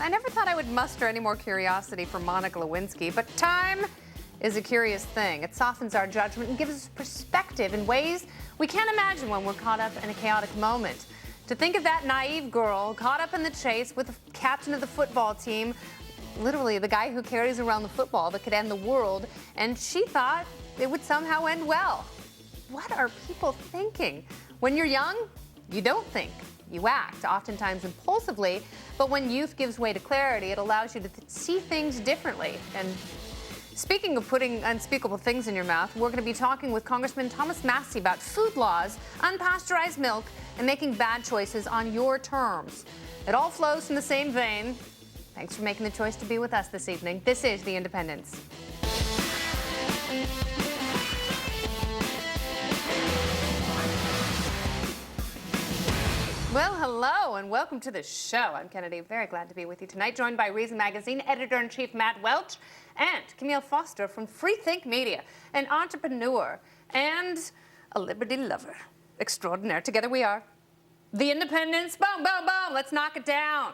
I never thought I would muster any more curiosity for Monica Lewinsky, but time is a curious thing. It softens our judgment and gives us perspective in ways we can't imagine when we're caught up in a chaotic moment. To think of that naive girl caught up in the chase with the captain of the football team, literally the guy who carries around the football that could end the world, and she thought it would somehow end well. What are people thinking? When you're young, you don't think. You act, oftentimes impulsively, but when youth gives way to clarity, it allows you to see things differently. And speaking of putting unspeakable things in your mouth, we're going to be talking with Congressman Thomas Massie about food laws, unpasteurized milk, and making bad choices on your terms. It all flows from the same vein. Thanks for making the choice to be with us this evening. This is The Independents. Well, hello and welcome to the show. I'm Kennedy. Very glad to be with you tonight, joined by Reason Magazine editor-in-chief Matt Welch and Camille Foster from Free Think Media, an entrepreneur and a liberty lover extraordinaire. Together we are The Independents. Boom, boom, boom. Let's knock it down.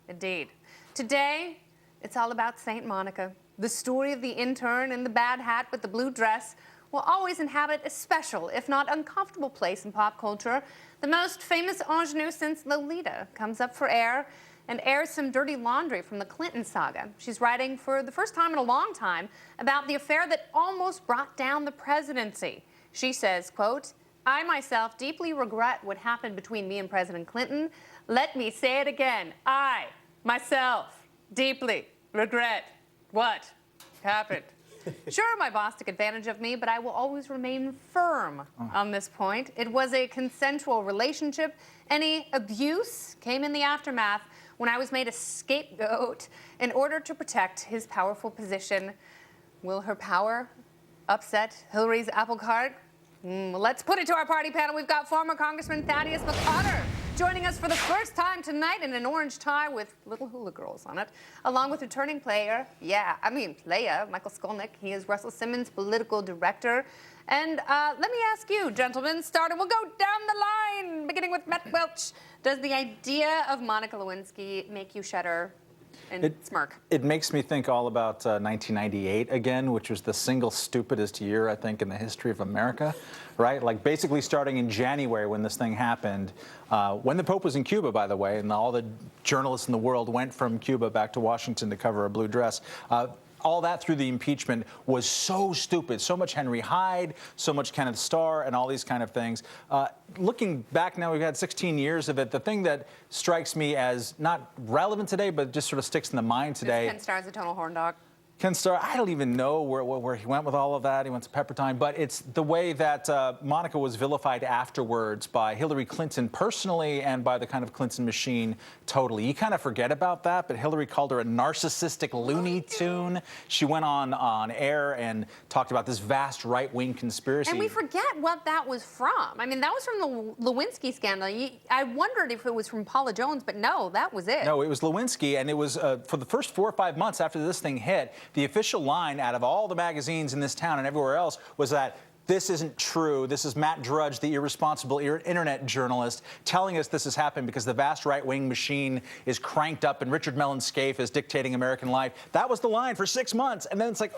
Indeed. Today, it's all about St. Monica. The story of the intern in the bad hat with the blue dress will always inhabit a special, if not uncomfortable, place in pop culture. The most famous ingenue since Lolita comes up for air and airs some dirty laundry from the Clinton saga. She's writing for the first time in a long time about the affair that almost brought down the presidency. She says, quote, "I myself deeply regret what happened between me and President Clinton. Let me say it again. I myself deeply regret what happened." Sure, my boss took advantage of me, but I will always remain firm on this point. It was a consensual relationship. Any abuse came in the aftermath when I was made a scapegoat in order to protect his powerful position. Will her power upset Hillary's apple cart? Let's put it to our party panel. We've got former Congressman Thaddeus McConnor joining us for the first time tonight in an orange tie with little hula girls on it, along with returning player, Michael Skolnick. He is Russell Simmons' political director. And let me ask you, gentlemen, we'll go down the line, beginning with Matt Welch. Does the idea of Monica Lewinsky make you shudder and smirk? It makes me think all about 1998 again, which was the single stupidest year, I think, in the history of America, right? Like basically starting in January when this thing happened, when the Pope was in Cuba, by the way, and all the journalists in the world went from Cuba back to Washington to cover a blue dress. All that through the impeachment was so stupid. So much Henry Hyde, so much Kenneth Starr, and all these kind of things. Looking back now, we've had 16 years of it. The thing that strikes me as not relevant today, but just sort of sticks in the mind today. Ken Starr's a total horn dog. Ken Starr, I don't even know where he went with all of that. He went to Peppertine. But it's the way that Monica was vilified afterwards by Hillary Clinton personally and by the kind of Clinton machine totally. You kind of forget about that, but Hillary called her a narcissistic Looney Tune. She went on air and talked about this vast right-wing conspiracy. And we forget what that was from. I mean, that was from the Lewinsky scandal. I wondered if it was from Paula Jones, but no, that was it. No, it was Lewinsky, and it was for the first 4 or 5 months after this thing hit, the official line out of all the magazines in this town and everywhere else was that this isn't true. This is Matt Drudge, the irresponsible internet journalist, telling us this has happened because the vast right-wing machine is cranked up and Richard Mellon Scaife is dictating American life. That was the line for 6 months. And then it's like,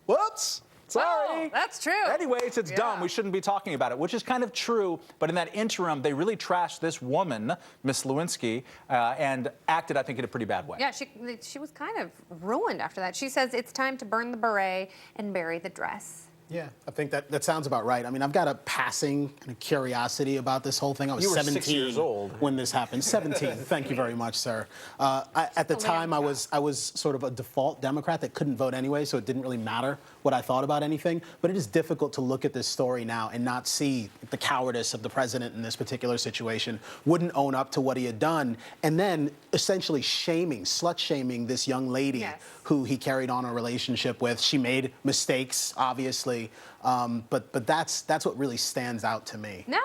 whoops. Sorry. Oh, that's true. Anyways, it's dumb. We shouldn't be talking about it, which is kind of true. But in that interim, they really trashed this woman, Miss Lewinsky, and acted, I think, in a pretty bad way. Yeah, she was kind of ruined after that. She says it's time to burn the beret and bury the dress. Yeah, I think that sounds about right. I mean, I've got a passing kind of curiosity about this whole thing. I was 17 6 years old when this happened. 17. Thank you very much, sir. At the time, I was sort of a default Democrat that couldn't vote anyway, so it didn't really matter what I thought about anything. But it is difficult to look at this story now and not see the cowardice of the president in this particular situation. Wouldn't own up to what he had done, and then essentially slut-shaming this young lady who he carried on a relationship with. She made mistakes, obviously. But that's what really stands out to me. Now,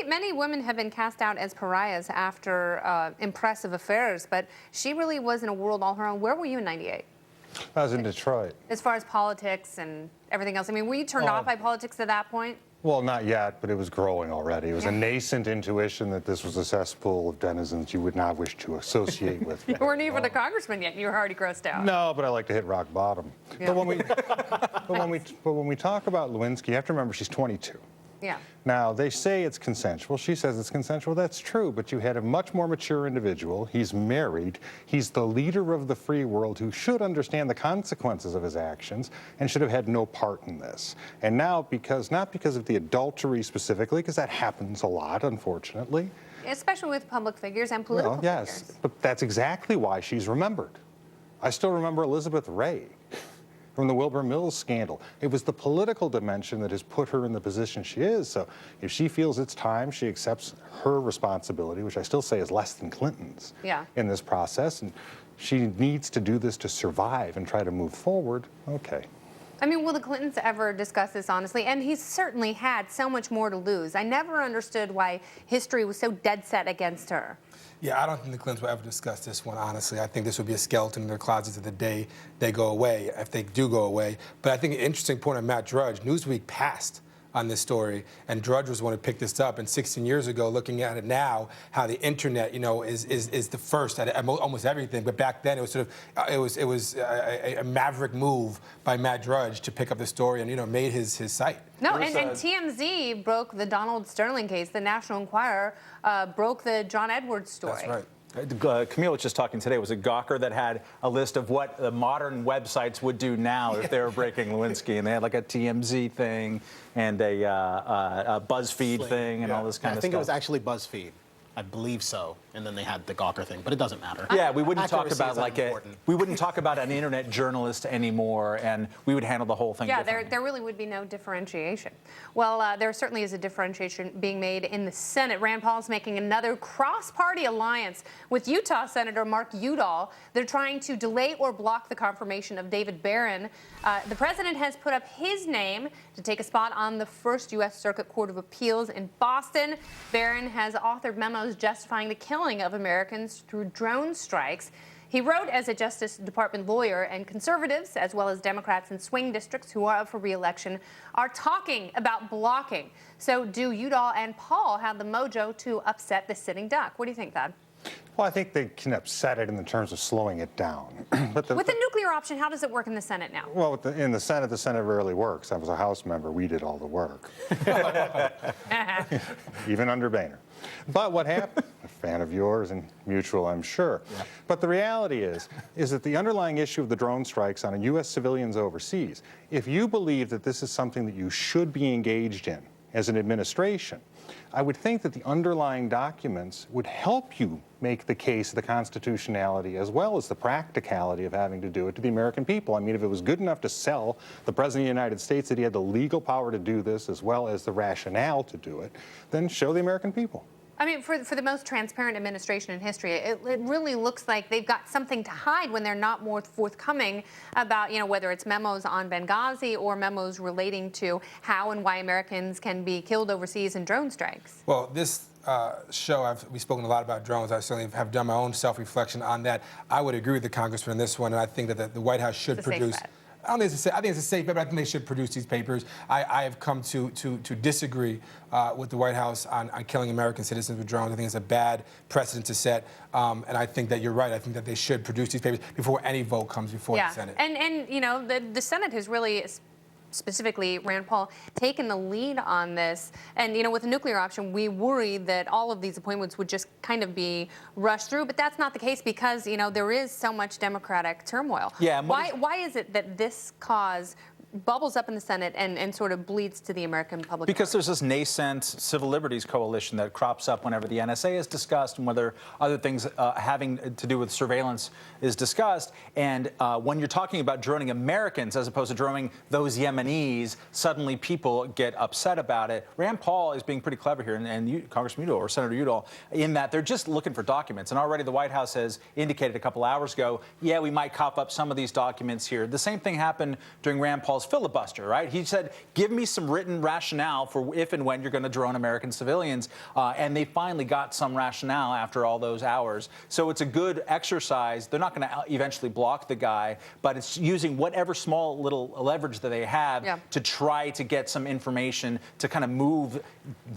many women have been cast out as pariahs after impressive affairs, but she really was in a world all her own. Where were you in '98? I was in Detroit. As far as politics and everything else, I mean, were you turned off by politics at that point? Well, not yet, but it was growing already. It was a nascent intuition that this was a cesspool of denizens you would not wish to associate with. You weren't even a congressman yet. You were already grossed out. No, but I like to hit rock bottom. Yeah. But when we talk about Lewinsky, you have to remember she's 22. Yeah. Now, they say it's consensual. She says it's consensual. That's true, but you had a much more mature individual. He's married. He's the leader of the free world who should understand the consequences of his actions and should have had no part in this. And now, not because of the adultery specifically, because that happens a lot, unfortunately. Especially with public figures and political yes, figures. but that's exactly why she's remembered. I still remember Elizabeth Ray from the Wilbur Mills scandal. It was the political dimension that has put her in the position she is. So if she feels it's time, she accepts her responsibility, which I still say is less than Clinton's in this process, and she needs to do this to survive and try to move forward. Okay. I mean, will the Clintons ever discuss this honestly? And he's certainly had so much more to lose. I never understood why history was so dead set against her. Yeah, I don't think the Clintons will ever discuss this one, honestly. I think this will be a skeleton in their closets of the day they go away, if they do go away. But I think an interesting point on Matt Drudge, Newsweek passed on this story, and Drudge was the one who picked this up. And 16 years ago, looking at it now, how the internet, is the first at almost everything. But back then, it was sort of it was a maverick move by Matt Drudge to pick up the story and made his site. No, and TMZ broke the Donald Sterling case. The National Enquirer broke the John Edwards story. That's right. Camille was just talking today. It was a Gawker that had a list of what the modern websites would do now if they were breaking Lewinsky, and they had like a TMZ thing and a BuzzFeed thing and all this kind of stuff. I think it was actually BuzzFeed. I believe so. And then they had the Gawker thing, but it doesn't matter. Yeah, we wouldn't talk Accuracy about we wouldn't talk about an internet journalist anymore, and we would handle the whole thing differently. There really would be no differentiation. Well, there certainly is a differentiation being made in the Senate. Rand Paul is making another cross-party alliance with Utah Senator Mark Udall. They're trying to delay or block the confirmation of David Barron. The president has put up his name to take a spot on the First U.S. Circuit Court of Appeals in Boston. Barron has authored memos justifying the killing of Americans through drone strikes. He wrote as a Justice Department lawyer, and conservatives, as well as Democrats in swing districts who are up for re-election, are talking about blocking. So do Udall and Paul have the mojo to upset the sitting duck? What do you think, Thad? Well, I think they can upset it in the terms of slowing it down. With the nuclear option, how does it work in the Senate now? Well, in the Senate rarely works. I was a House member. We did all the work. Even under Boehner. But what happened? A fan of yours and mutual, I'm sure. Yeah. But the reality is that the underlying issue of the drone strikes on U.S. civilians overseas, if you believe that this is something that you should be engaged in as an administration, I would think that the underlying documents would help you make the case of the constitutionality as well as the practicality of having to do it to the American people. I mean, if it was good enough to sell the President of the United States that he had the legal power to do this as well as the rationale to do it, then show the American people. I mean, for the most transparent administration in history, it really looks like they've got something to hide when they're not more forthcoming about, whether it's memos on Benghazi or memos relating to how and why Americans can be killed overseas in drone strikes. Well, this show, we've spoken a lot about drones. I certainly have done my own self-reflection on that. I would agree with the congressman on this one, and I think that the White House should produce. I don't think I think it's a safe bet, but I think they should produce these papers. I have come to disagree with the White House on killing American citizens with drones. I think it's a bad precedent to set, and I think that you're right. I think that they should produce these papers before any vote comes before the Senate. And the Senate has really, specifically Rand Paul, taken the lead on this. And, with the nuclear option, we worry that all of these appointments would just kind of be rushed through. But that's not the case because, there is so much Democratic turmoil. Yeah. Why is it that this cause bubbles up in the Senate and sort of bleeds to the American public? Because there's this nascent civil liberties coalition that crops up whenever the NSA is discussed and whether other things having to do with surveillance is discussed. And when you're talking about droning Americans as opposed to droning those Yemenis, suddenly people get upset about it. Rand Paul is being pretty clever here, and Congressman Udall or Senator Udall, in that they're just looking for documents. And already the White House has indicated a couple hours ago, yeah, we might cop up some of these documents here. The same thing happened during Rand Paul's calls filibuster, right? He said, give me some written rationale for if and when you're going to drone American civilians. And they finally got some rationale after all those hours. So it's a good exercise. They're not going to eventually block the guy, but it's using whatever small little leverage that they have to try to get some information to kind of move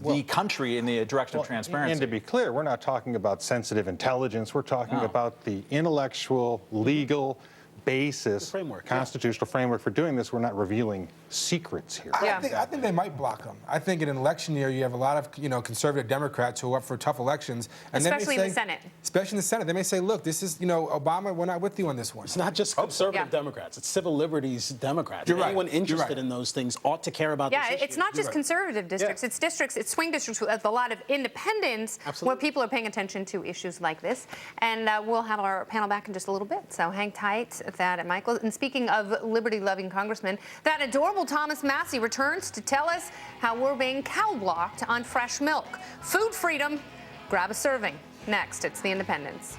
the country in the direction of transparency. And to be clear, we're not talking about sensitive intelligence. We're talking about the intellectual, legal basis, constitutional framework for doing this. We're not revealing secrets here. I think they might block them. I think in an election year, you have a lot of conservative Democrats who are up for tough elections, and especially in the Senate. Especially in the Senate, they may say, "Look, this is Obama. We're not with you on this one." It's not just conservative Democrats; it's civil liberties Democrats. Anyone interested in those things ought to care about. Yeah, this it's not just conservative districts; it's districts, it's swing districts with a lot of independents, where people are paying attention to issues like this. And we'll have our panel back in just a little bit, so hang tight. That Michael. And speaking of liberty-loving congressmen, that adorable Thomas Massie returns to tell us how we're being cow-blocked on fresh milk. Food freedom, grab a serving. Next, it's The Independents.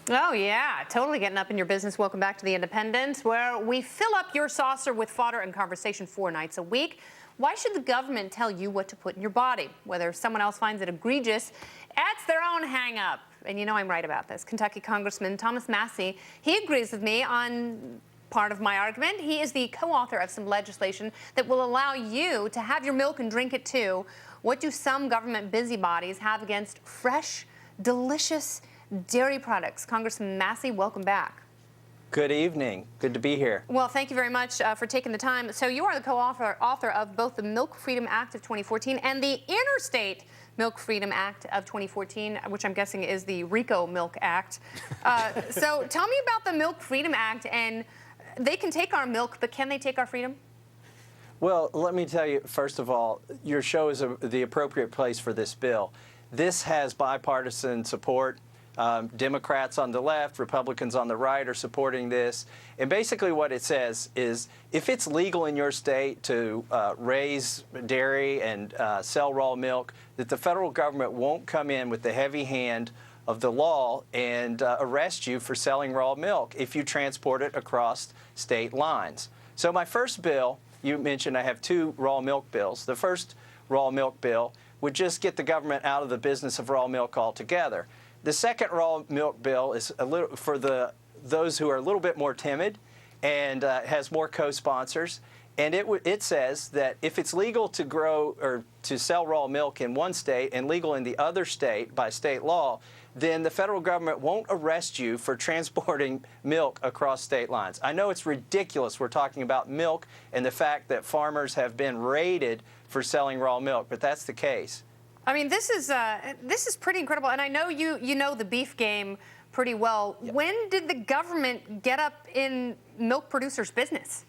Oh, yeah, totally getting up in your business. Welcome back to The Independents, where we fill up your saucer with fodder and conversation 4 nights a week. Why should the government tell you what to put in your body? Whether someone else finds it egregious, that's their own hang-up. And you know I'm right about this. Kentucky Congressman Thomas Massie, he agrees with me on part of my argument. He is the co-author of some legislation that will allow you to have your milk and drink it too. What do some government busybodies have against fresh, delicious dairy products? Congressman Massie, welcome back. Good evening. Good to be here. Well, thank you very much for taking the time. So you are the author of both the Milk Freedom Act of 2014 and the Interstate Milk Freedom Act of 2014, which I'm guessing is the RICO Milk Act. So tell me about the Milk Freedom Act. And they can take our milk, but can they take our freedom? Well, let me tell you, first of all, your show is the appropriate place for this bill. This has bipartisan support. Democrats on the left, Republicans on the right are supporting this. And basically what it says is if it's legal in your state to raise dairy and sell raw milk, that the federal government won't come in with the heavy hand of the law and arrest you for selling raw milk if you transport it across state lines. So my first bill, you mentioned I have 2 raw milk bills. The first raw milk bill would just get the government out of the business of raw milk altogether. The second raw milk bill is a little for those who are a little bit more timid and has more co-sponsors. And it says that if it's legal to grow or to sell raw milk in one state and legal in the other state by state law, then the federal government won't arrest you for transporting milk across state lines. I know it's ridiculous. We're talking about milk and the fact that farmers have been raided for selling raw milk, but that's the case. I mean, this is pretty incredible, and I know you know the beef game pretty well. Yeah. When did the government get up in milk producers' business?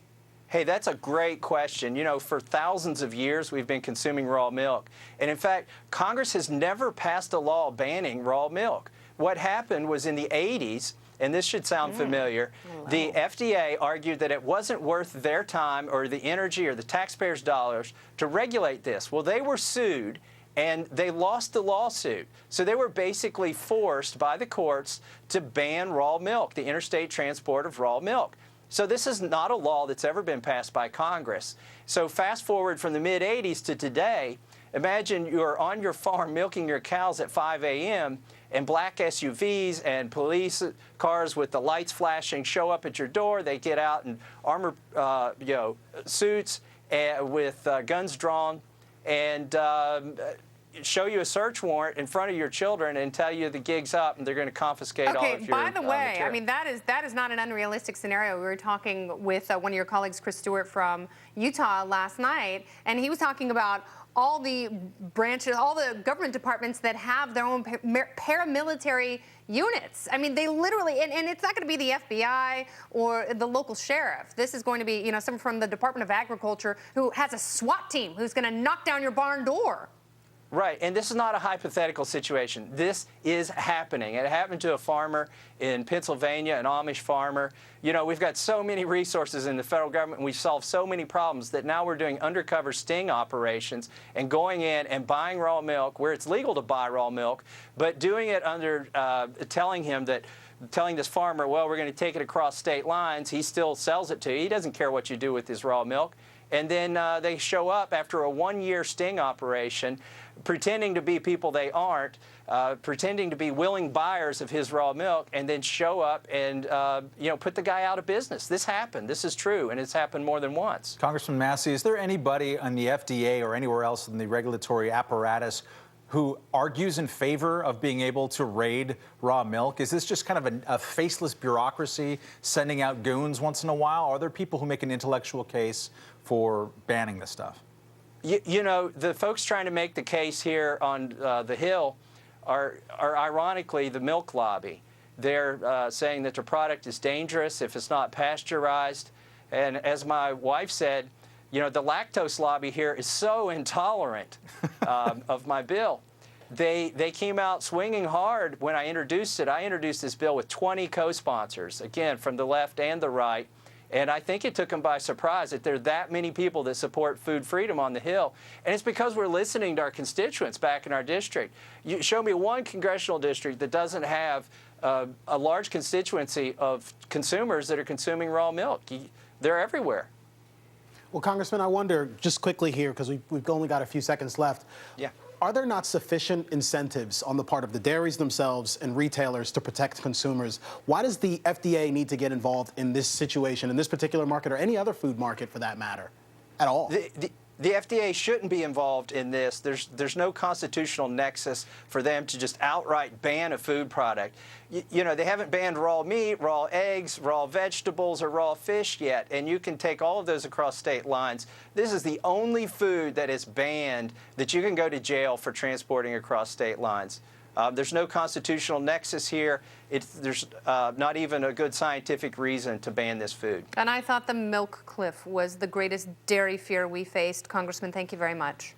Hey, that's a great question. You know, for thousands of years, we've been consuming raw milk. And in fact, Congress has never passed a law banning raw milk. What happened was in the 80s, and this should sound familiar, the FDA argued that it wasn't worth their time or the energy or the taxpayers' dollars to regulate this. Well, they were sued, and they lost the lawsuit. So they were basically forced by the courts to ban raw milk, the interstate transport of raw milk. So this is not a law that's ever been passed by Congress. So fast forward from the mid-'80s to today, imagine you're on your farm milking your cows at 5 a.m. and black SUVs and police cars with the lights flashing show up at your door. They get out in armor suits with guns drawn and show you a search warrant in front of your children and tell you the gig's up and they're going to confiscate all of your by the way, material. I mean, that is not an unrealistic scenario. We were talking with one of your colleagues, Chris Stewart from Utah last night, and he was talking about all the branches, all the government departments that have their own paramilitary units. I mean, they literally, and it's not going to be the FBI or the local sheriff. This is going to be, someone from the Department of Agriculture who has a SWAT team who's going to knock down your barn door. Right, and this is not a hypothetical situation. This is happening. It happened to a farmer in Pennsylvania, an Amish farmer. You know, we've got so many resources in the federal government, and we've solved so many problems that now we're doing undercover sting operations and going in and buying raw milk where it's legal to buy raw milk, but doing it under telling this farmer, well, we're going to take it across state lines. He still sells it to you. He doesn't care what you do with his raw milk. And then they show up after a one-year sting operation, pretending to be people they aren't, pretending to be willing buyers of his raw milk, and then show up and put the guy out of business. This happened. This is true, and it's happened more than once. Congressman Massey, is there anybody on the FDA or anywhere else in the regulatory apparatus who argues in favor of being able to raid raw milk? Is this just kind of a faceless bureaucracy sending out goons once in a while? Are there people who make an intellectual case for banning this stuff? You know, the folks trying to make the case here on the Hill are ironically the milk lobby. They're saying that the product is dangerous if it's not pasteurized. And as my wife said, you know, the lactose lobby here is so intolerant of my bill. They came out swinging hard when I introduced it. I introduced this bill with 20 co-sponsors, again, from the left and the right. And I think it took them by surprise that there are that many people that support food freedom on the Hill. And it's because we're listening to our constituents back in our district. You show me one congressional district that doesn't have a large constituency of consumers that are consuming raw milk. They're everywhere. Well, Congressman, I wonder, just quickly here, because we've only got a few seconds left. Yeah. Are there not sufficient incentives on the part of the dairies themselves and retailers to protect consumers? Why does the FDA need to get involved in this situation, in this particular market, or any other food market for that matter, at all? The FDA shouldn't be involved in this. There's no constitutional nexus for them to just outright ban a food product. You know, they haven't banned raw meat, raw eggs, raw vegetables, or raw fish yet, and you can take all of those across state lines. This is the only food that is banned that you can go to jail for transporting across state lines. There's no constitutional nexus here. There's not even a good scientific reason to ban this food. And I thought the milk cliff was the greatest dairy fear we faced. Congressman, thank you very much.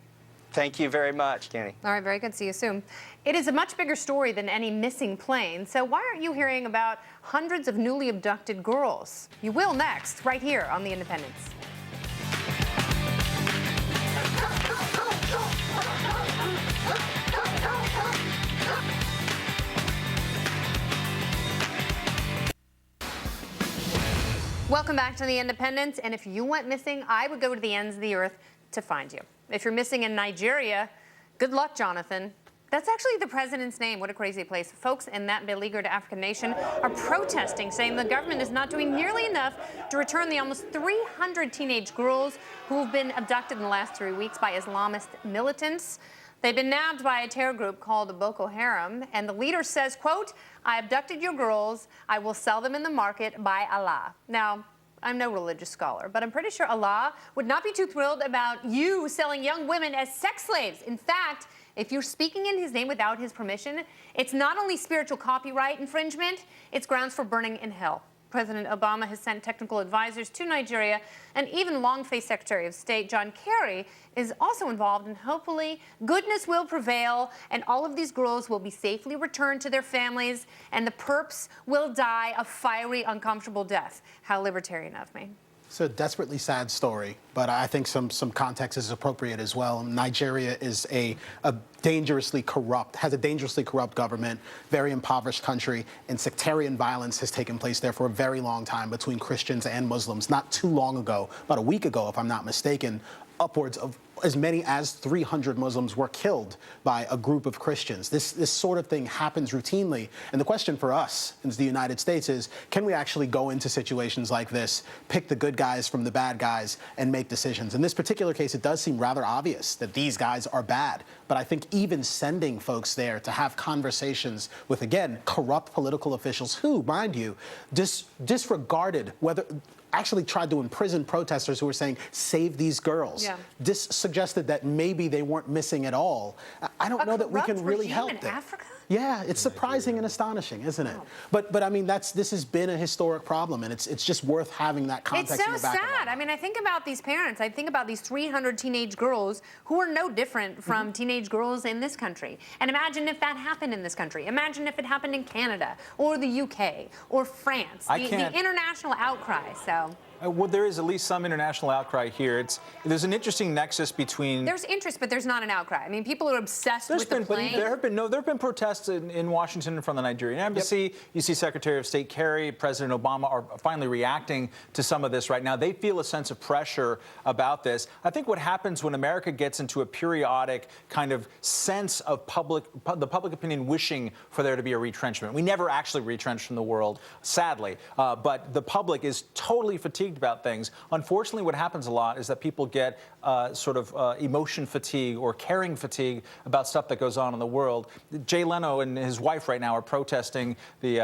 Thank you very much, Kenny. All right, very good. See you soon. It is a much bigger story than any missing plane. So why aren't you hearing about hundreds of newly abducted girls? You will next, right here on The Independence. Welcome back to The Independence, and if you went missing, I would go to the ends of the earth to find you. If you're missing in Nigeria, good luck, Jonathan. That's actually the president's name. What a crazy place. Folks in that beleaguered African nation are protesting, saying the government is not doing nearly enough to return the almost 300 teenage girls who have been abducted in the last 3 weeks by Islamist militants. They've been nabbed by a terror group called Boko Haram, and the leader says, quote, "I abducted your girls. I will sell them in the market by Allah." Now, I'm no religious scholar, but I'm pretty sure Allah would not be too thrilled about you selling young women as sex slaves. In fact, if you're speaking in his name without his permission, it's not only spiritual copyright infringement, it's grounds for burning in hell. President Obama has sent technical advisors to Nigeria, and even long-faced Secretary of State John Kerry is also involved, and hopefully goodness will prevail, and all of these girls will be safely returned to their families, and the perps will die a fiery, uncomfortable death. How libertarian of me. It's a desperately sad story, but I think some context is appropriate as well. Nigeria is a dangerously corrupt, has a dangerously corrupt government, very impoverished country, and sectarian violence has taken place there for a very long time between Christians and Muslims. Not too long ago, about a week ago, if I'm not mistaken, upwards of as many as 300 Muslims were killed by a group of Christians. This sort of thing happens routinely. And the question for us in the United States is, can we actually go into situations like this, pick the good guys from the bad guys, and make decisions? In this particular case, it does seem rather obvious that these guys are bad. But I think even sending folks there to have conversations with, again, corrupt political officials who, mind you, disregarded whether actually tried to imprison protesters who were saying, save these girls. Yeah. This suggested that maybe they weren't missing at all. I don't know that we can really help them. In Africa? Yeah, it's surprising and astonishing, isn't it? But I mean, this has been a historic problem, and it's just worth having that context It's so in the back of our sad. I mean, I think about these parents. I think about these 300 teenage girls who are no different from teenage girls in this country. And imagine if that happened in this country. Imagine if it happened in Canada or the UK or France. The international outcry. So. Well, there is at least some international outcry here. There's an interesting nexus between. There's interest, but there's not an outcry. I mean, people are obsessed with the plane. There have been protests in Washington from the Nigerian embassy. Yep. You see Secretary of State Kerry, President Obama are finally reacting to some of this right now. They feel a sense of pressure about this. I think what happens when America gets into a periodic kind of sense of the public opinion wishing for there to be a retrenchment. We never actually retrench from the world, sadly, but the public is totally fatigued about things. Unfortunately, what happens a lot is that people get emotion fatigue or caring fatigue about stuff that goes on in the world. Jay Leno and his wife right now are protesting the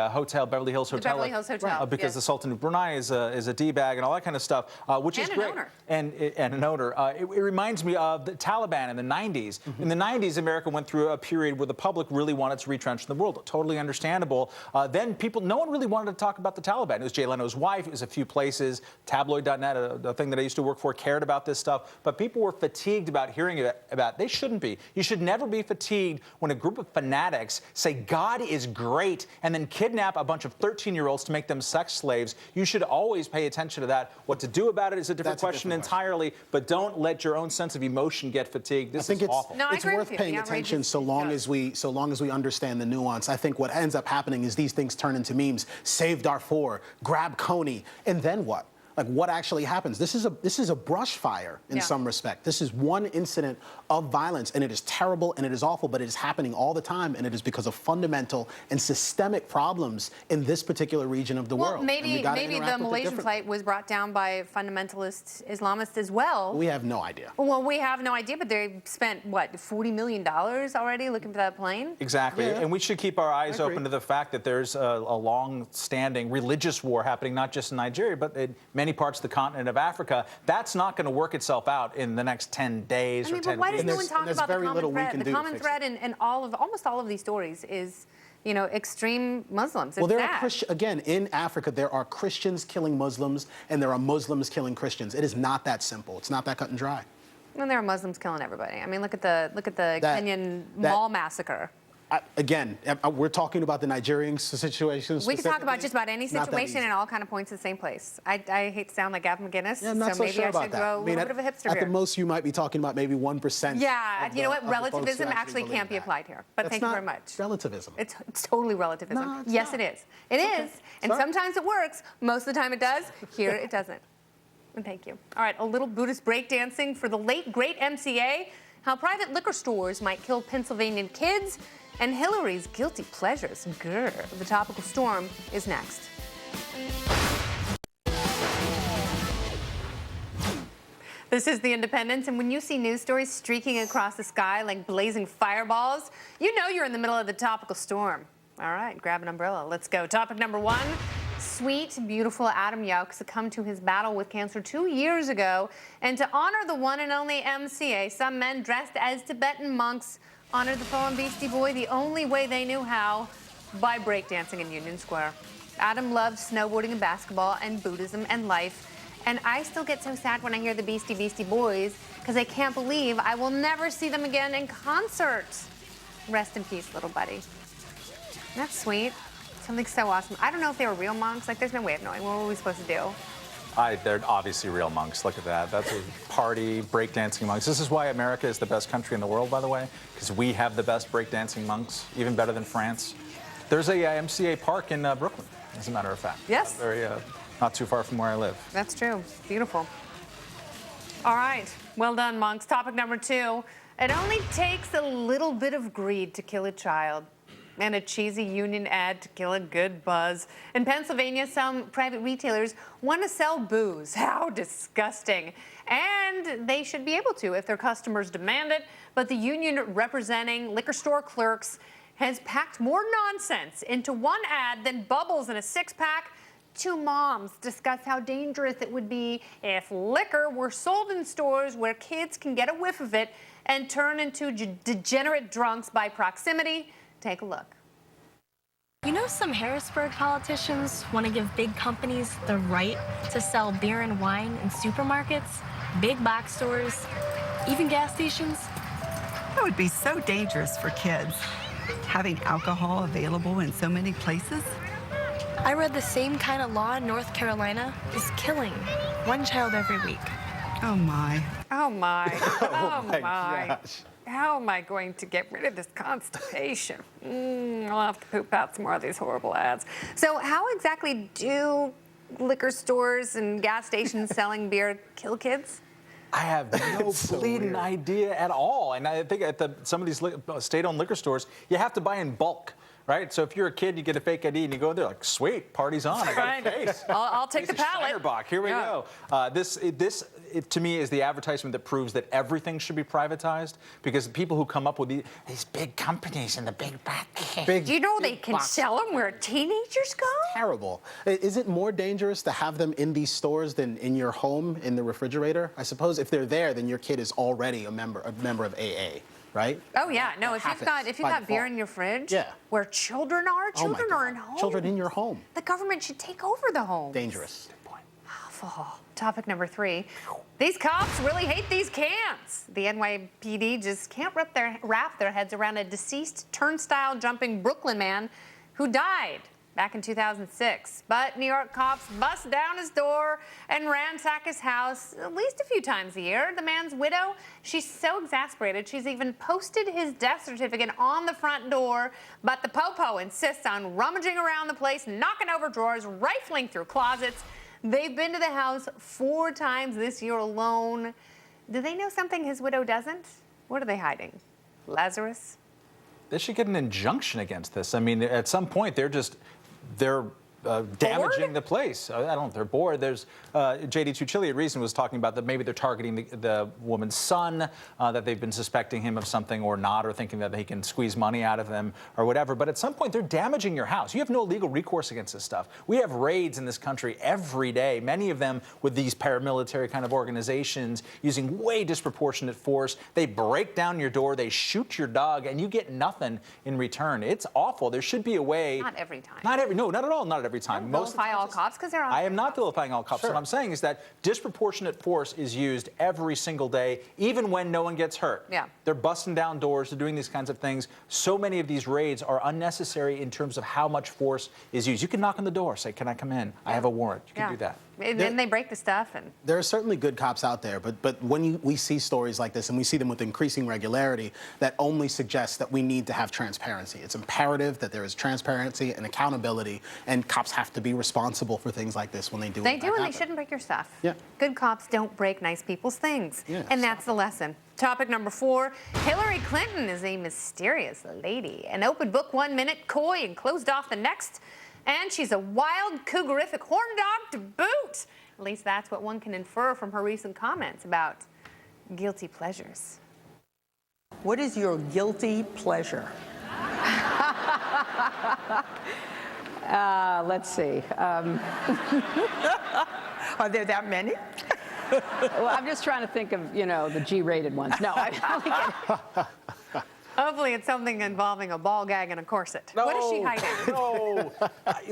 Beverly Hills Hotel. Beverly Hills Hotel. Because the Sultan of Brunei is a D-bag and all that kind of stuff, which is great. And an owner. It reminds me of the Taliban in the 90s. In the 90s, America went through a period where the public really wanted to retrench in the world. Totally understandable. Then no one really wanted to talk about the Taliban. It was Jay Leno's wife. It was a few places. Tabloid.net, a thing that I used to work for, cared about this stuff. But people were fatigued about hearing about it. They shouldn't be. You should never be fatigued when a group of fanatics say God is great and then kidnap a bunch of 13-year-olds to make them sex slaves. You should always pay attention to that. What to do about it is a different question entirely, but don't let your own sense of emotion get fatigued. This is awful. No, it's worth paying attention so long as we understand the nuance. I think what ends up happening is these things turn into memes. Save Darfur, grab Coney, and then what? Like, what actually happens? This is a brush fire in some respect. This is one incident of violence, and it is terrible and it is awful, but it is happening all the time, and it is because of fundamental and systemic problems in this particular region of the world. Maybe the Malaysian flight was brought down by fundamentalist Islamists as well. We have no idea. Well, we have no idea, but they spent, what, $40 million already looking for that plane? Exactly. Yeah. And we should keep our eyes open to the fact that there's a long-standing religious war happening, not just in Nigeria, but in many parts of the continent of Africa. That's not going to work itself out in the next 10 days or 10 weeks. Why does no one talk about the common thread? The common thread in almost all of these stories is, extreme Muslims. Well, there are again, in Africa, there are Christians killing Muslims and there are Muslims killing Christians. It is not that simple. It's not that cut and dry. Well, there are Muslims killing everybody. I mean, look at the Kenyan mall massacre. Again, we're talking about the Nigerian situation. We can talk about just about any situation and all kind of points in the same place. I hate to sound like Gavin McGinnis, I'm not so maybe sure I should grow a little bit of a hipster at here. At the most, you might be talking about maybe 1%. Yeah, you know what? Relativism actually can't be applied here. But thank you very much. Relativism. It's totally relativism. No, it's yes, not. it is. It is. And sometimes it works. Most of the time it does. Here it doesn't. And thank you. All right, a little Buddhist breakdancing for the late, great MCA. How private liquor stores might kill Pennsylvania kids. And Hillary's guilty pleasures. Grr. The topical storm is next. This is The Independent, and when you see news stories streaking across the sky like blazing fireballs, you know you're in the middle of the topical storm. All right, grab an umbrella. Let's go. Topic number one. Sweet, beautiful Adam Yauch succumbed to his battle with cancer 2 years ago. And to honor the one and only MCA, some men dressed as Tibetan monks honored the fallen Beastie Boy the only way they knew how, by breakdancing in Union Square. Adam loved snowboarding and basketball and Buddhism and life. And I still get so sad when I hear the Beastie Boys because I can't believe I will never see them again in concert. Rest in peace, little buddy. That's sweet. Something so awesome. I don't know if they were real monks. Like, there's no way of knowing. What were we supposed to do? They're obviously real monks. Look at that. That's a party, breakdancing monks. This is why America is the best country in the world, by the way, because we have the best breakdancing monks, even better than France. There's a MCA park in Brooklyn, as a matter of fact. Yes. Not too far from where I live. That's true. Beautiful. All right. Well done, monks. Topic number two. It only takes a little bit of greed to kill a child. And a cheesy union ad to kill a good buzz. In Pennsylvania, some private retailers want to sell booze. How disgusting. And they should be able to if their customers demand it. But the union representing liquor store clerks has packed more nonsense into one ad than bubbles in a six-pack. Two moms discuss how dangerous it would be if liquor were sold in stores where kids can get a whiff of it and turn into degenerate drunks by proximity. Take a look. You know, some Harrisburg politicians want to give big companies the right to sell beer and wine in supermarkets, big box stores, even gas stations. That would be so dangerous for kids, having alcohol available in so many places. I read the same kind of law in North Carolina is killing one child every week. Oh, my. Oh my. Oh my. gosh. How am I going to get rid of this constipation? I'll have to poop out some more of these horrible ads. So how exactly do liquor stores and gas stations selling beer kill kids? I have no bleeding idea at all. And I think at some of these state-owned liquor stores, you have to buy in bulk. Right? So if you're a kid, you get a fake ID and you go in there like, sweet, party's on. I got a case. I'll take the pallet. Steinerbach, here we go. This to me is the advertisement that proves that everything should be privatized, because the people who come up with these big companies and the big Do you know they can sell them where teenagers go? Terrible. Is it more dangerous to have them in these stores than in your home in the refrigerator? I suppose if they're there, then your kid is already a member of AA. Right? Oh yeah, no. If you've got beer in your fridge, where children are, children are in home. Children in your home. The government should take over the home. Dangerous. Awful. Topic number 3. These cops really hate these cans. The NYPD just can't wrap their heads around a deceased turnstile jumping Brooklyn man who died back in 2006. But New York cops bust down his door and ransack his house at least a few times a year. The man's widow, she's so exasperated, she's even posted his death certificate on the front door. But the popo insists on rummaging around the place, knocking over drawers, rifling through closets. They've been to the house 4 times this year alone. Do they know something his widow doesn't? What are they hiding? Lazarus? They should get an injunction against this. I mean, at some point, they're damaging the place. I don't know if they're bored. There's J.D. Tuchili at Reason was talking about that maybe they're targeting the woman's son, that they've been suspecting him of something or not, or thinking that they can squeeze money out of them or whatever. But at some point, they're damaging your house. You have no legal recourse against this stuff. We have raids in this country every day, many of them with these paramilitary kind of organizations using way disproportionate force. They break down your door, they shoot your dog, and you get nothing in return. It's awful. There should be a way. Not every time. No, not at all. Not every time. Don't vilify all cops because they're all. I am not vilifying all cops. What I'm saying is that disproportionate force is used every single day, even when no one gets hurt. Yeah. They're busting down doors. They're doing these kinds of things. So many of these raids are unnecessary in terms of how much force is used. You can knock on the door, say, "Can I come in? I have a warrant." You can do that. And then they break the stuff. And there are certainly good cops out there, but when we see stories like this, and we see them with increasing regularity, that only suggests that we need to have transparency. It's imperative that there is transparency and accountability, and cops have to be responsible for things like this when they do. They do, and they shouldn't break your stuff. Yeah. Good cops don't break nice people's things. Yeah, and that's the lesson. Topic number 4, Hillary Clinton is a mysterious lady. An open book 1 minute, coy and closed off the next. And she's a wild, cougarific horn dog to boot. At least that's what one can infer from her recent comments about guilty pleasures. What is your guilty pleasure? Let's see. Are there that many? Well, I'm just trying to think of, the G-rated ones. No, I don't think it. Hopefully it's something involving a ball gag and a corset. No, what is she hiding? No.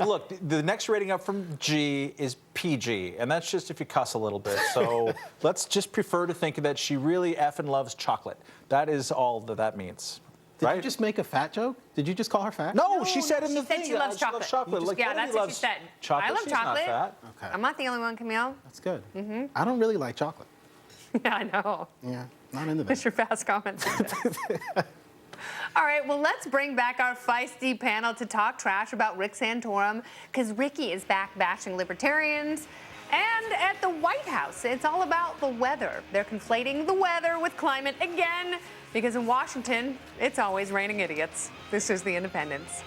Look, the next rating up from G is PG, and that's just if you cuss a little bit. So let's just prefer to think that she really effing loves chocolate. That is all that means. Did you just make a fat joke? Did you just call her fat? No, she said in the thing. She loves chocolate. Yeah, that's what she said. I love chocolate. Not fat. Okay. I'm not the only one, Camille. That's good. Mm-hmm. I don't really like chocolate. Yeah, I know. Yeah, not into that. That's your fast comments. All right, well, let's bring back our feisty panel to talk trash about Rick Santorum, because Ricky is back bashing libertarians. And at the White House, it's all about the weather. They're conflating the weather with climate again, because in Washington, it's always raining idiots. This is The Independence.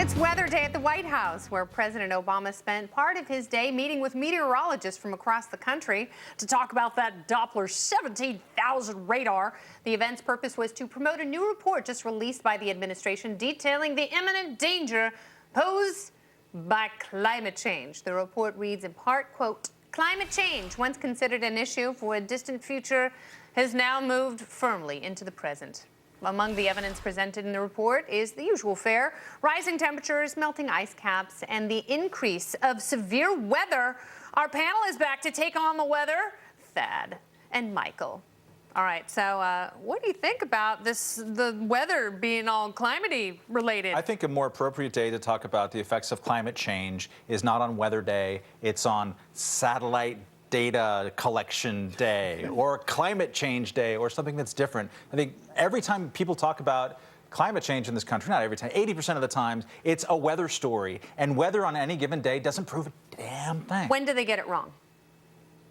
It's Weather Day at the the White House, where President Obama spent part of his day meeting with meteorologists from across the country to talk about that Doppler 17,000 radar. The event's purpose was to promote a new report just released by the administration detailing the imminent danger posed by climate change. The report reads in part, quote, "Climate change, once considered an issue for a distant future, has now moved firmly into the present." Among the evidence presented in the report is the usual fare: rising temperatures, melting ice caps, and the increase of severe weather. Our panel is back to take on the weather, Thad and Michael. All right, so what do you think about the weather being all climate-y related? I think a more appropriate day to talk about the effects of climate change is not on Weather Day, it's on Satellite Data Collection Day or Climate Change Day or something that's different. I think every time people talk about climate change in this country, not every time, 80% of the times, it's a weather story. And weather on any given day doesn't prove a damn thing. When do they get it wrong?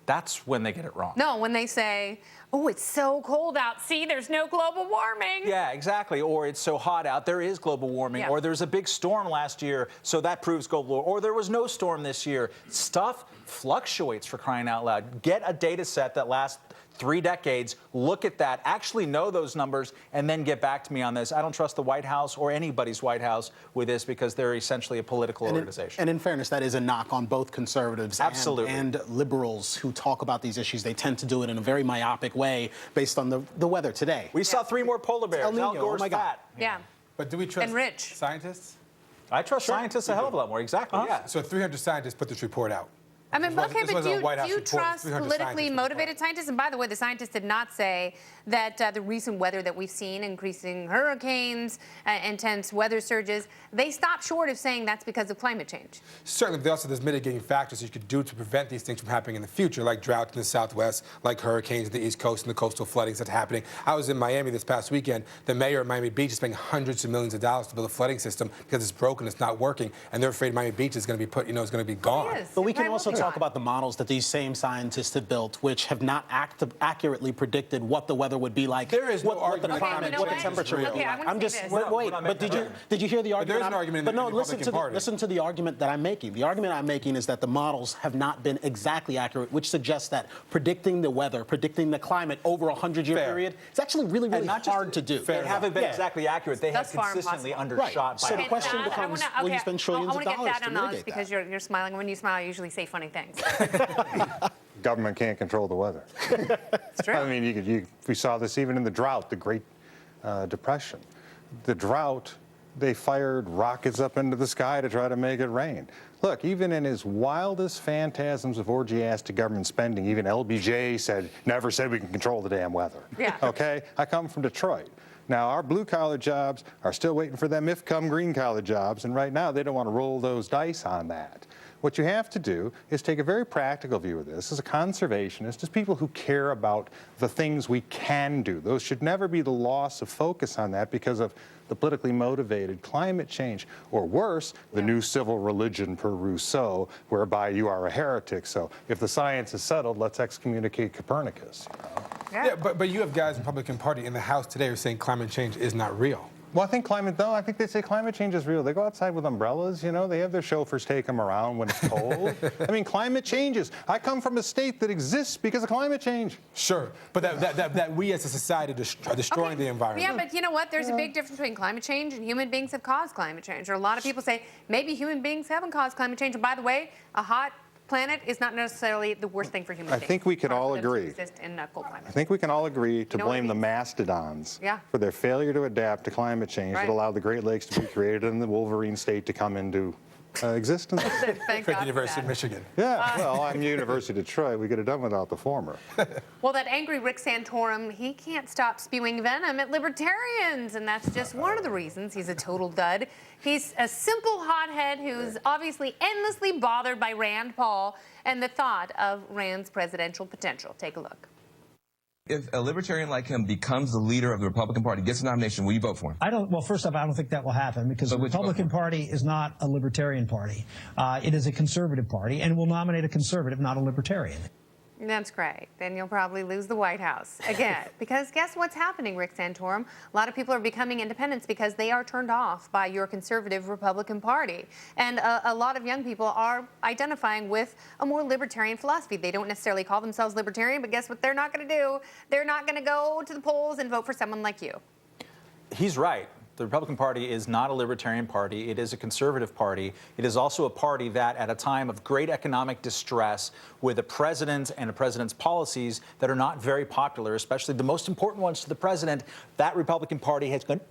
That's when they get it wrong. No, when they say, oh, it's so cold out. See, there's no global warming. Yeah, exactly. Or it's so hot out, there is global warming. Yeah. Or there's a big storm last year, so that proves global warming. Or there was no storm this year. Stuff fluctuates, for crying out loud. Get a data set that lasts 3 decades, look at that, actually know those numbers, and then get back to me on this. I don't trust the White House or anybody's White House with this because they're essentially a political organization. And in fairness, that is a knock on both conservatives Absolutely. and liberals who talk about these issues. They tend to do it in a very myopic way based on the weather today. We saw 3 more polar bears. El Nino, Al Gore's oh my God. fat. Yeah. But do we trust And rich. scientists? I trust scientists a hell of a lot more. Exactly. Yeah. So 300 scientists put this report out. I mean, This wasn't- okay, this but wasn't a do White House you report. trust 300 politically scientists motivated scientists? And by the way, the scientists did not say that the recent weather that we've seen, increasing hurricanes, intense weather surges, they stopped short of saying that's because of climate change. Certainly, but also there's mitigating factors you could do to prevent these things from happening in the future, like drought in the Southwest, like hurricanes in the East Coast, and the coastal floodings that's happening. I was in Miami this past weekend. The mayor of Miami Beach is spending hundreds of millions of dollars to build a flooding system because it's broken, it's not working, and they're afraid Miami Beach is going to be put, is going to be gone. It is. But we It can might also be talk gone. about the models that these same scientists have built, which have not accurately predicted what the weather would be like. There is no what the argument Okay, climate, you know what the what? temperature would Okay, be I like. wanna I'm say just this. wait. But did you hear the argument? there is an argument in the listen Republican Party. listen to the argument that I'm making. The argument I'm making is that the models have not been exactly accurate, which suggests that predicting the weather, predicting the climate over a 100-year Fair. period, it's actually really, really not just- hard to do. They haven't been Yeah. exactly accurate. They have Thus far consistently impossible. undershot Right. So by the a question lot. becomes, will you spend trillions of I want dollars to get to that on mitigate because that? you're smiling. When you smile, you usually say funny things. Government can't control the weather. It's true. I mean, we saw this even in the drought, the Great Depression. The drought, they fired rockets up into the sky to try to make it rain. Look, even in his wildest phantasms of orgiastic government spending, even LBJ never said we can control the damn weather. Yeah. Okay? I come from Detroit. Now, our blue-collar jobs are still waiting for them if-come green-collar jobs, and right now they don't want to roll those dice on that. What you have to do is take a very practical view of this. As a conservationist, as people who care about the things we can do, those should never be the loss of focus on that because of the politically motivated climate change, or worse, the new civil religion per Rousseau, whereby you are a heretic. So if the science is settled, let's excommunicate Copernicus. Yeah, but you have guys in the Republican Party in the House today who are saying climate change is not real. Well, I think I think they say climate change is real. They go outside with umbrellas, they have their chauffeurs take them around when it's cold. I mean, climate changes. I come from a state that exists because of climate change. Sure, but that we as a society are destroying the environment. Yeah, but you know what? There's a big difference between climate change and human beings have caused climate change. Or a lot of people say maybe human beings haven't caused climate change. And by the way, a hot planet is not necessarily the worst thing for human beings. I think we can all For them to agree. exist in a cold climate. I think we can all agree to know what it blame the means? mastodons Yeah. for their failure to adapt to climate change Right. that allowed the Great Lakes to be created and the Wolverine state to come into existence. Thank For God the for University that. of Michigan. Yeah, well, I'm University of Detroit. We could have done without the former. Well, that angry Rick Santorum, he can't stop spewing venom at libertarians, and that's just one of the reasons he's a total dud. He's a simple hothead who's obviously endlessly bothered by Rand Paul and the thought of Rand's presidential potential. Take a look. If a libertarian like him becomes the leader of the Republican Party, gets a nomination, will you vote for him? Well, first off, I don't think that will happen because the Republican Party is not a libertarian party. It is a conservative party and will nominate a conservative, not a libertarian. That's great. Then you'll probably lose the White House again. Because guess what's happening, Rick Santorum? A lot of people are becoming independents because they are turned off by your conservative Republican Party. And a lot of young people are identifying with a more libertarian philosophy. They don't necessarily call themselves libertarian, but guess what they're not going to do? They're not going to go to the polls and vote for someone like you. He's right. The Republican Party is not a libertarian party. It is a conservative party. It is also a party that, at a time of great economic distress, with a president and a president's policies that are not very popular, especially the most important ones to the president, that Republican Party has gone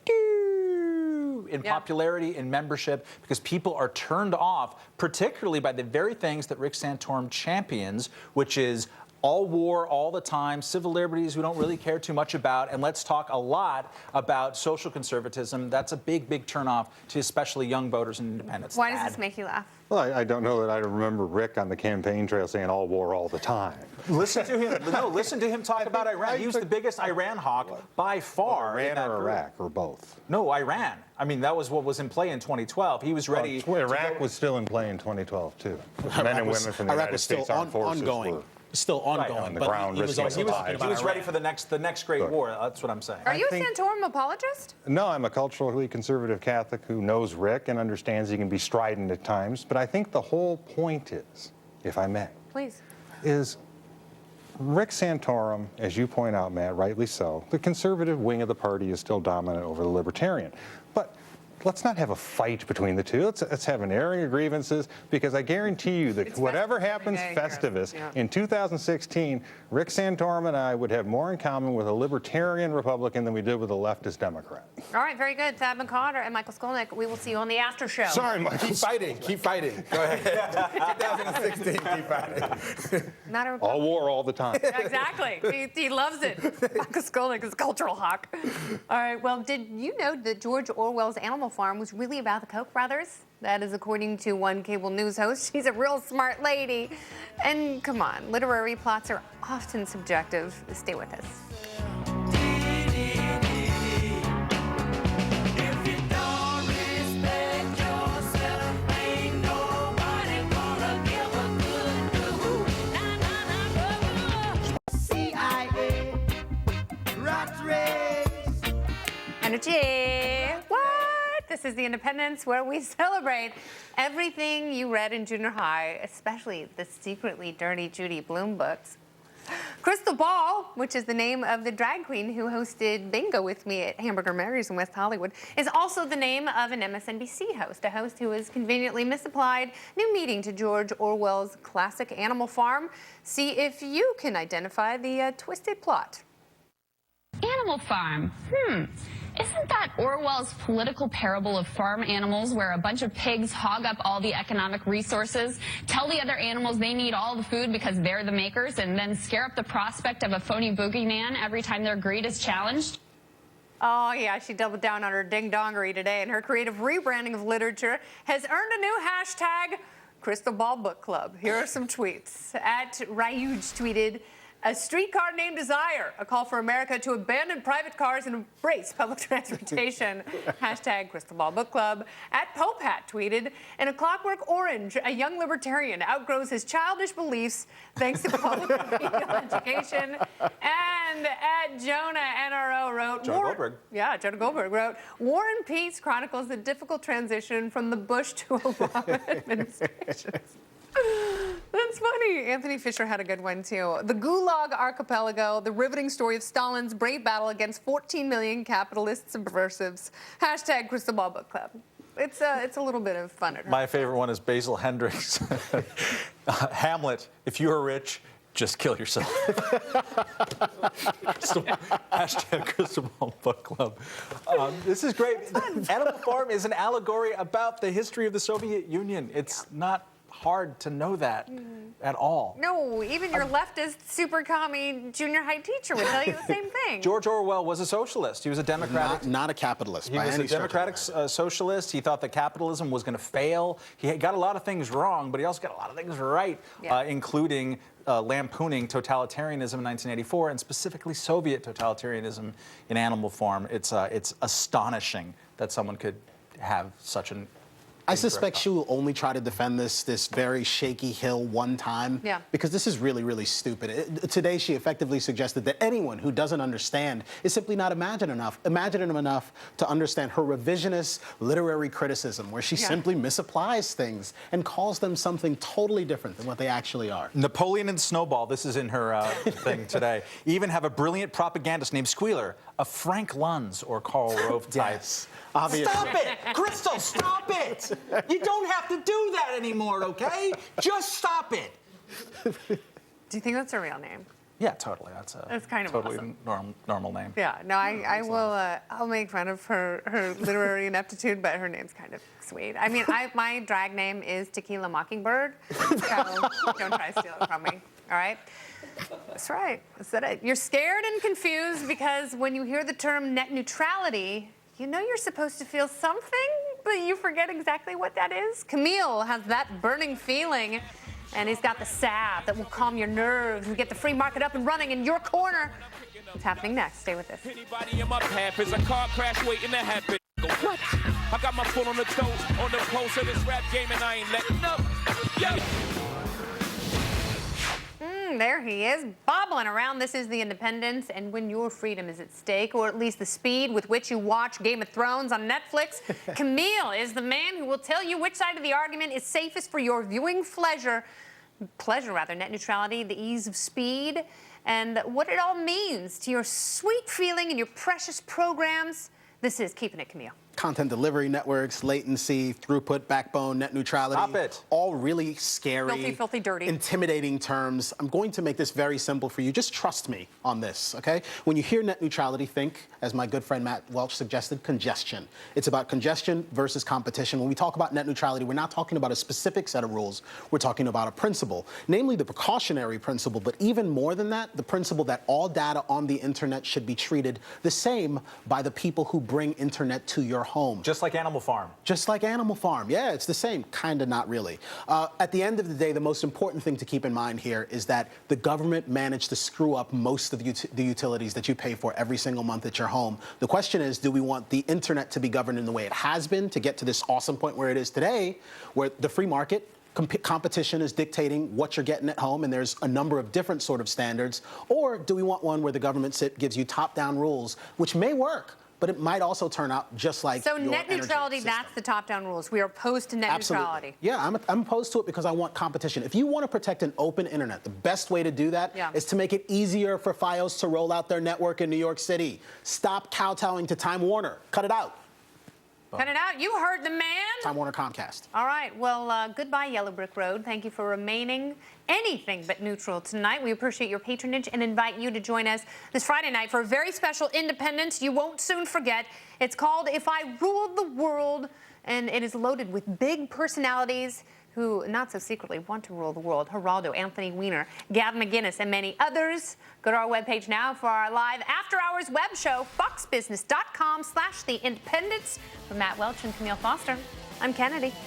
in popularity and membership because people are turned off, particularly by the very things that Rick Santorum champions, which is all war, all the time, civil liberties we don't really care too much about, and let's talk a lot about social conservatism. That's a big, big turnoff to especially young voters and independents. Why does this make you laugh? Well, I don't know that I remember Rick on the campaign trail saying all war all the time. Listen to him. No, listen to him talk about Iran. He was the biggest Iran hawk by far. Iran or Iraq or both? No, Iran. I mean, that was what was in play in 2012. He was ready. Iraq was still in play in 2012 too. Men and women from the United States Armed Forces were still ongoing. Right, on the ground, he was ready for the next great war. That's what I'm saying. Are you a Santorum apologist? No, I'm a culturally conservative Catholic who knows Rick and understands he can be strident at times. But I think the whole point is, if I may, please, is Rick Santorum, as you point out, Matt, rightly so, the conservative wing of the party is still dominant over the libertarian. But let's not have a fight between the two. Let's have an airing of grievances, because I guarantee you that whatever happens Festivus in 2016, Rick Santorum and I would have more in common with a libertarian Republican than we did with a leftist Democrat. All right, very good. Thad McCotter and Michael Skolnick, we will see you on the after show. Sorry, Michael. Keep fighting. Keep fighting. Go ahead. 2016, keep fighting. Not a all war all the time. Yeah, exactly. He loves it. Michael Skolnick is a cultural hawk. All right, well, did you know that George Orwell's Animal Farm was really about the Koch brothers? That is according to one cable news host. She's a real smart lady. And come on, literary plots are often subjective. Stay with us. Energy. What? This is the Independence, where we celebrate everything you read in junior high, especially the secretly dirty Judy Blume books. Crystal Ball, which is the name of the drag queen who hosted bingo with me at Hamburger Mary's in West Hollywood, is also the name of an MSNBC host, a host who has conveniently misapplied new meaning to George Orwell's classic Animal Farm. See if you can identify the twisted plot. Animal Farm. Isn't that Orwell's political parable of farm animals where a bunch of pigs hog up all the economic resources, tell the other animals they need all the food because they're the makers, and then scare up the prospect of a phony boogeyman every time their greed is challenged? Oh, yeah, she doubled down on her ding-dongery today, and her creative rebranding of literature has earned a new hashtag, Crystal Ball Book Club. Here are some tweets. @Ryuj tweeted, "A streetcar named Desire, a call for America to abandon private cars and embrace public transportation." Hashtag Crystal Ball Book Club. @Popehat tweeted, "In A Clockwork Orange, a young libertarian outgrows his childish beliefs thanks to public remedial education." And @Jonah NRO wrote, Jonah Goldberg wrote, "War and Peace chronicles the difficult transition from the Bush to Obama administrations." That's funny. Anthony Fisher had a good one, too. "The Gulag Archipelago, the riveting story of Stalin's brave battle against 14 million capitalist subversives." Hashtag Crystal Ball Book Club. It's a little bit of fun. My favorite one is Basil Hendricks. Hamlet, if you are rich, just kill yourself. Hashtag Crystal Ball Book Club. This is great. Animal Farm is an allegory about the history of the Soviet Union. It's not hard to know that at all. No, even your leftist super commie junior high teacher would tell you the same thing. George Orwell was a socialist. He was a democratic. Not a capitalist. He was a democratic socialist. He thought that capitalism was going to fail. He got a lot of things wrong, but he also got a lot of things right, including lampooning totalitarianism in 1984, and specifically Soviet totalitarianism in Animal Farm. It's astonishing that someone could have such an I suspect she will only try to defend this very shaky hill one time. Yeah. Because this is really, really stupid. Today, she effectively suggested that anyone who doesn't understand is simply not imaginative enough to understand her revisionist literary criticism, where she simply misapplies things and calls them something totally different than what they actually are. Napoleon and Snowball, this is in her thing today, even have a brilliant propagandist named Squealer, a Frank Luntz or Karl Rove type. Yes, obviously. Stop it! Crystal, stop it! You don't have to do that anymore, okay? Just stop it. Do you think that's a real name? Yeah, totally. That's kind of totally awesome. normal name. Yeah, no, I will. I'll make fun of her literary ineptitude, but her name's kind of sweet. I mean, my drag name is Tequila Mockingbird, so don't try to steal it from me. All right. That's right. That's it. You're scared and confused because when you hear the term net neutrality, you know you're supposed to feel something, but you forget exactly what that is. Camille has that burning feeling, and he's got the salve that will calm your nerves and get the free market up and running in your corner. What's happening next? Stay with us. Anybody in my path is a car crash waiting to happen. What? I got my foot on the toes, on the pulse of this rap game, and I ain't letting up. Yo! There he is, bobbling around. This is The Independence, and when your freedom is at stake, or at least the speed with which you watch Game of Thrones on Netflix, Camille is the man who will tell you which side of the argument is safest for your viewing pleasure, net neutrality, the ease of speed, and what it all means to your sweet feeling and your precious programs. This is Keeping It, Camille. Content delivery networks, latency, throughput, backbone, net neutrality. Stop it. All really scary, Filthy, filthy, dirty. intimidating terms. I'm going to make this very simple for you. Just trust me on this, okay? When you hear net neutrality, think, as my good friend Matt Welch suggested, congestion. It's about congestion versus competition. When we talk about net neutrality, we're not talking about a specific set of rules. We're talking about a principle, namely the precautionary principle, but even more than that, the principle that all data on the internet should be treated the same by the people who bring internet to your home. Just like Animal Farm. Just like Animal Farm. Yeah, it's the same. Kind of, not really. At the end of the day, the most important thing to keep in mind here is that the government managed to screw up most of the utilities that you pay for every single month at your home. The question is, do we want the internet to be governed in the way it has been to get to this awesome point where it is today, where the free market competition is dictating what you're getting at home, and there's a number of different sort of standards? Or do we want one where the government gives you top-down rules, which may work, but it might also turn out just like So your net neutrality, system. that's the top-down rules. We are opposed to net neutrality. Yeah, I'm opposed to it because I want competition. If you want to protect an open internet, the best way to do that is to make it easier for Fios to roll out their network in New York City. Stop kowtowing to Time Warner. Cut it out. Cut it out. You heard the man. Time Warner Comcast. All right. Well, goodbye, Yellow Brick Road. Thank you for remaining anything but neutral tonight. We appreciate your patronage and invite you to join us this Friday night for a very special Independence you won't soon forget. It's called If I Ruled the World, and it is loaded with big personalities who not so secretly want to rule the world. Geraldo, Anthony Weiner, Gavin McInnes, and many others. Go to our webpage now for our live after-hours web show, foxbusiness.com/The Independence. For Matt Welch and Camille Foster, I'm Kennedy.